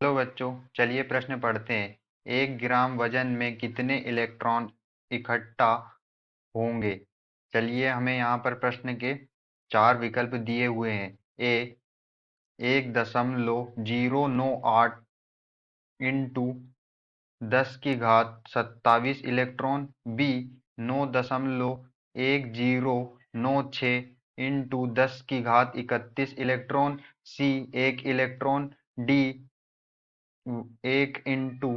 Hello बच्चों, चलिए प्रश्न पढ़ते हैं। 1 ग्राम वजन में कितने इलेक्ट्रॉन इकट्ठा होंगे? चलिए, हमें यहाँ पर प्रश्न के 4 विकल्प दिए हुए हैं। A 1.098 into 10⁻27 electron. B 9.1096 into 10⁻31 electron. C 1 electron. D 1 into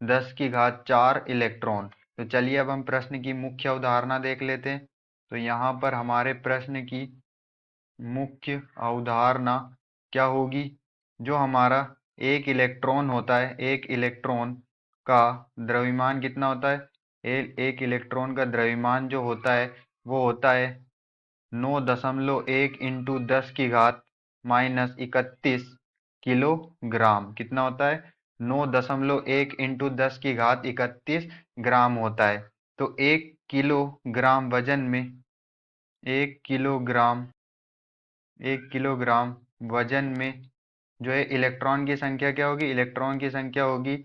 10⁻4 electron. तो चलिए, अब हम प्रश्न की मुख्य अवधारणा देख लेते हैं। तो यहाँ पर हमारे प्रश्न की मुख्य अवधारणा क्या होगी? जो हमारा एक इलेक्ट्रॉन होता है, एक इलेक्ट्रॉन का द्रव्यमान कितना होता है? एक इलेक्ट्रॉन का द्रव्यमान जो होता है वो होता है 9.1 इंटू 10⁻31 किलोग्राम। कितना होता है? 9.1 इंटू 10⁻31 ग्राम होता है। तो 1 किलोग्राम वजन में 1 किलोग्राम 1 किलोग्राम वजन में जो है इलेक्ट्रॉन की संख्या क्या होगी? इलेक्ट्रॉन की संख्या होगी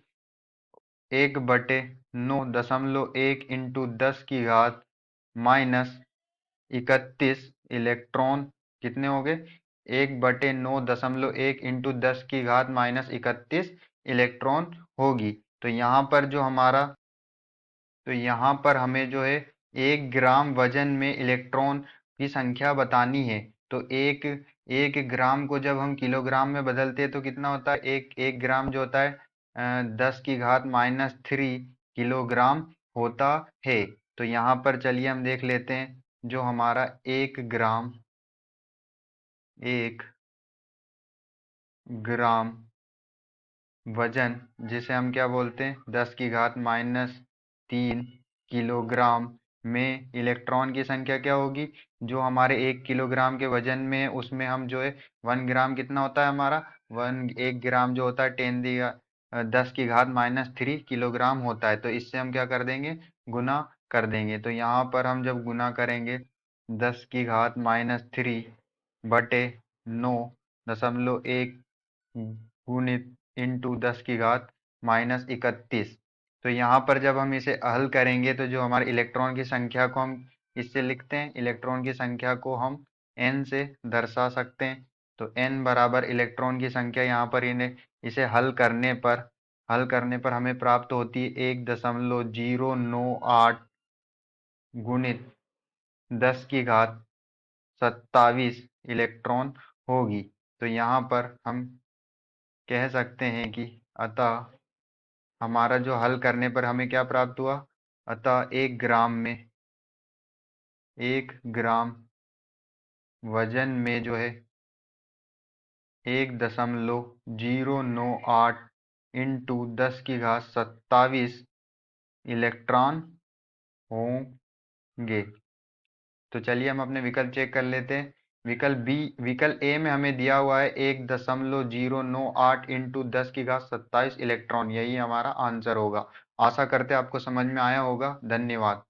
1/9.1 इंटू 10⁻31 इलेक्ट्रॉन। कितने हो गए? 1/9.1 इंटू 10⁻31 इलेक्ट्रॉन होगी। तो यहाँ पर जो हमारा तो यहाँ पर हमें जो है 1 ग्राम वजन में इलेक्ट्रॉन की संख्या बतानी है। तो एक एक ग्राम को जब हम किलोग्राम में बदलते हैं तो कितना होता है? एक ग्राम जो होता है 10⁻³ किलोग्राम होता है। तो यहाँ पर चलिए हम देख लेते हैं। जो हमारा 1 ग्राम वजन, जिसे हम क्या बोलते हैं? 10⁻³ किलोग्राम में इलेक्ट्रॉन की संख्या क्या होगी? जो हमारे 1 किलोग्राम के वजन में है उसमें हम जो है 1 ग्राम कितना होता है हमारा? 1 ग्राम जो होता है 10⁻³ किलोग्राम होता है। तो इससे हम क्या कर देंगे? गुना कर देंगे। तो यहाँ पर हम जब गुना करेंगे 10⁻³ बटे 9.1 गुणित इंटू 10⁻31। तो यहाँ पर जब हम इसे हल करेंगे तो जो हमारे इलेक्ट्रॉन की संख्या को हम इससे लिखते हैं, इलेक्ट्रॉन की संख्या को हम n से दर्शा सकते हैं। तो n बराबर इलेक्ट्रॉन की संख्या यहाँ पर इसे हल करने पर हमें प्राप्त होती है 1.098 गुणित 10⁻27 इलेक्ट्रॉन होगी। तो यहाँ पर हम कह सकते हैं कि अतः हमारा जो हल करने पर हमें क्या प्राप्त हुआ? अतः 1 ग्राम वजन में जो है 1.098 इंटू 10⁻27 इलेक्ट्रॉन होंगे। तो चलिए हम अपने विकल्प चेक कर लेते हैं। विकल्प ए में हमें दिया हुआ है 1.098 इंटू 10⁻27 इलेक्ट्रॉन। यही हमारा आंसर होगा। आशा करते हैं आपको समझ में आया होगा। धन्यवाद।